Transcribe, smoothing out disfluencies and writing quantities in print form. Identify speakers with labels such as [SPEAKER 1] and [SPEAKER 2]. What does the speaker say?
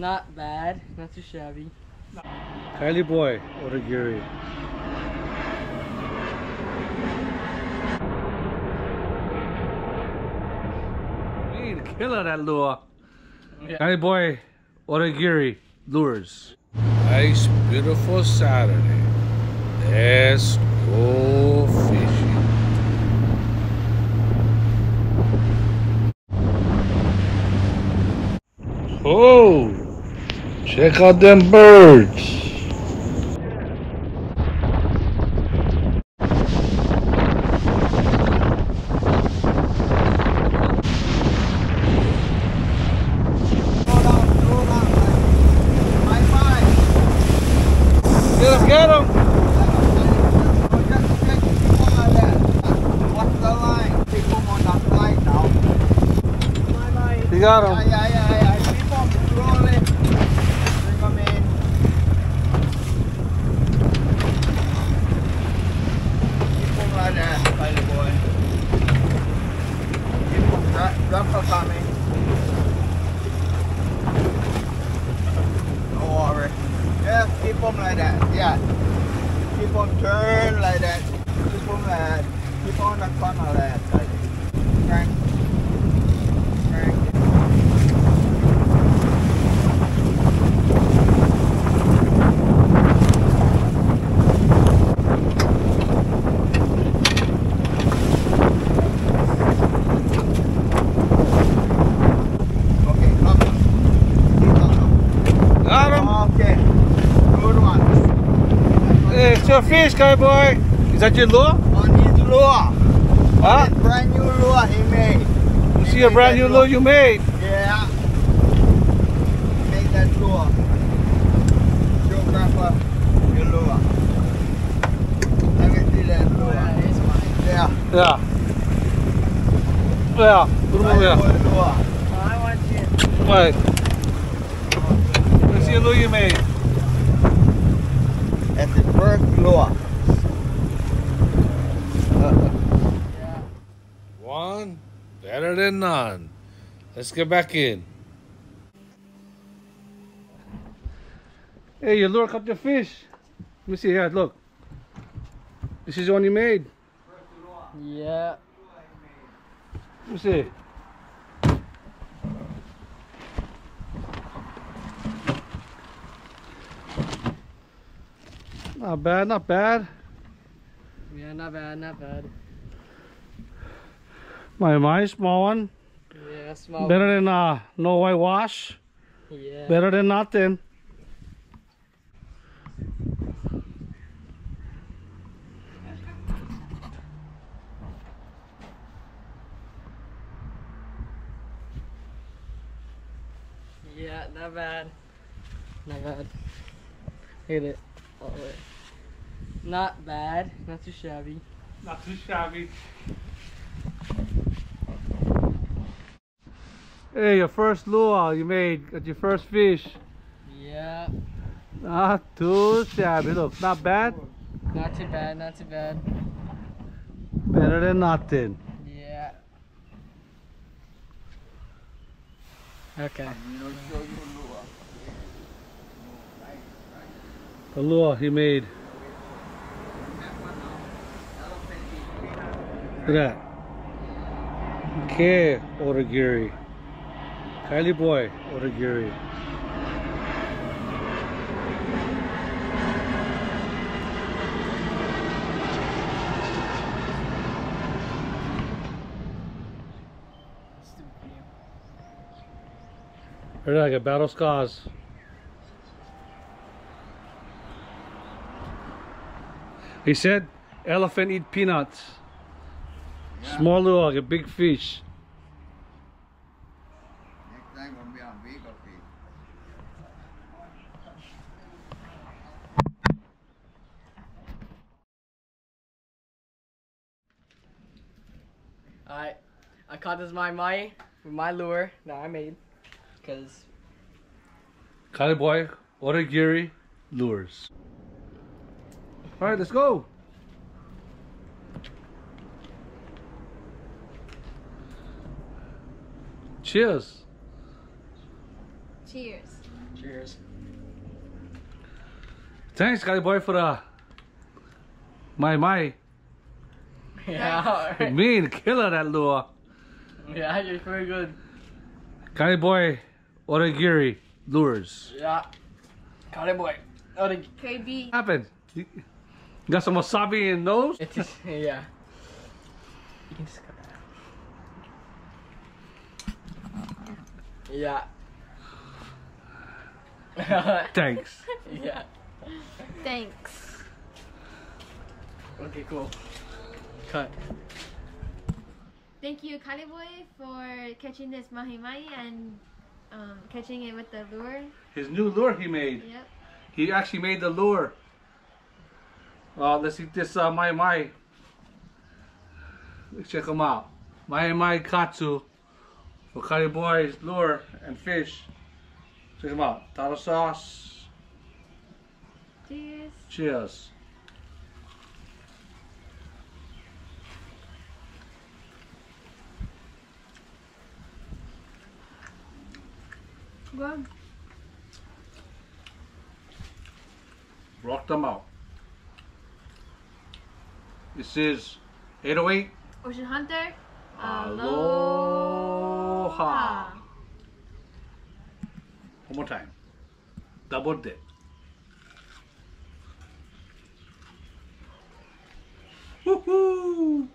[SPEAKER 1] Not bad, not too shabby.
[SPEAKER 2] Kylie boy, Odagiri. Hey, the killer that lure.
[SPEAKER 1] Yeah.
[SPEAKER 2] Kylie boy, Odagiri lures. Nice, beautiful Saturday. Let's go fishing. Oh, check out them birds. Get him, get him.
[SPEAKER 3] What's the line? People on that line now.
[SPEAKER 2] You got him.
[SPEAKER 3] Yeah. Keep on slowly. Bring them in. Keep them like that, Kylie boy. Keep them, drop her coming. Don't worry. Yeah, keep them like that. Yeah. Keep them turn like that. Keep them like that. Keep on the corner like that. Crank.
[SPEAKER 2] It's your fish, cowboy. Is that your lure?
[SPEAKER 3] On his lure.
[SPEAKER 2] Huh?
[SPEAKER 3] On brand new lure he made.
[SPEAKER 2] You see a brand new lure you made?
[SPEAKER 3] Yeah. He made that lure. Show grandpa your lure. Let me see that lure. Yeah.
[SPEAKER 2] Yeah. Yeah. Put him over there.
[SPEAKER 3] Lure.
[SPEAKER 1] I want you.
[SPEAKER 2] Right. Let's see a lure you made.
[SPEAKER 3] That's the first lure.
[SPEAKER 2] One better than none. Let's get back in. Hey, your lure caught your fish. Let me see here. Look. This is the one you made.
[SPEAKER 1] Yeah.
[SPEAKER 2] Let me see. Not bad, not bad.
[SPEAKER 1] Yeah, not bad, not bad.
[SPEAKER 2] My small one.
[SPEAKER 1] Yeah, small.
[SPEAKER 2] Better than no whitewash.
[SPEAKER 1] Yeah.
[SPEAKER 2] Better than nothing.
[SPEAKER 1] Yeah, not bad. Not bad. Hit it all the way. Not bad, not too shabby.
[SPEAKER 2] Not too shabby. Hey, your first lure you made at your first fish.
[SPEAKER 1] Yeah.
[SPEAKER 2] Not too shabby. Look, not bad.
[SPEAKER 1] Not too bad, not too bad.
[SPEAKER 2] Better than nothing.
[SPEAKER 1] Yeah. Okay.
[SPEAKER 2] The lure he made. Look at that. Okay, Odagiri. Kylie boy, Odagiri. Heard I got battle scars. He said elephant eat peanuts.
[SPEAKER 3] Yeah.
[SPEAKER 2] Small lure, like a big fish.
[SPEAKER 3] Next time gonna be on bigger fish.
[SPEAKER 1] Alright. I caught this Mahi with my lure that I made. Cause
[SPEAKER 2] Kylie boy, Odagiri lures. Alright, let's go. Cheers.
[SPEAKER 4] Cheers.
[SPEAKER 1] Cheers.
[SPEAKER 2] Thanks, Scotty boy, for the Mahi.
[SPEAKER 1] Yeah, alright.
[SPEAKER 2] Mean killer that lure.
[SPEAKER 1] Yeah, you're very good.
[SPEAKER 2] Scotty boy, Odagiri lures.
[SPEAKER 1] Yeah. Got it, boy.
[SPEAKER 4] KB.
[SPEAKER 2] What happened? You got some wasabi in nose?
[SPEAKER 1] It is, yeah. You can just cut that out. Yeah.
[SPEAKER 2] Thanks.
[SPEAKER 1] Yeah.
[SPEAKER 4] Thanks.
[SPEAKER 1] Okay, cool. Cut.
[SPEAKER 4] Thank you, Kali Boy, for catching this mahi mahi and catching it with the lure.
[SPEAKER 2] His new lure he made.
[SPEAKER 4] Yep.
[SPEAKER 2] He actually made the lure. Let's eat this Mahi. Let's check him out. Mahi katsu for Kali boy's lure and fish. Check him out. Tartar sauce.
[SPEAKER 4] Cheers.
[SPEAKER 2] Cheers.
[SPEAKER 4] Good.
[SPEAKER 2] Rock them out. This is 808.
[SPEAKER 4] Ocean Hunter.
[SPEAKER 2] Alooooha. One more time. Double dip. Woohoo!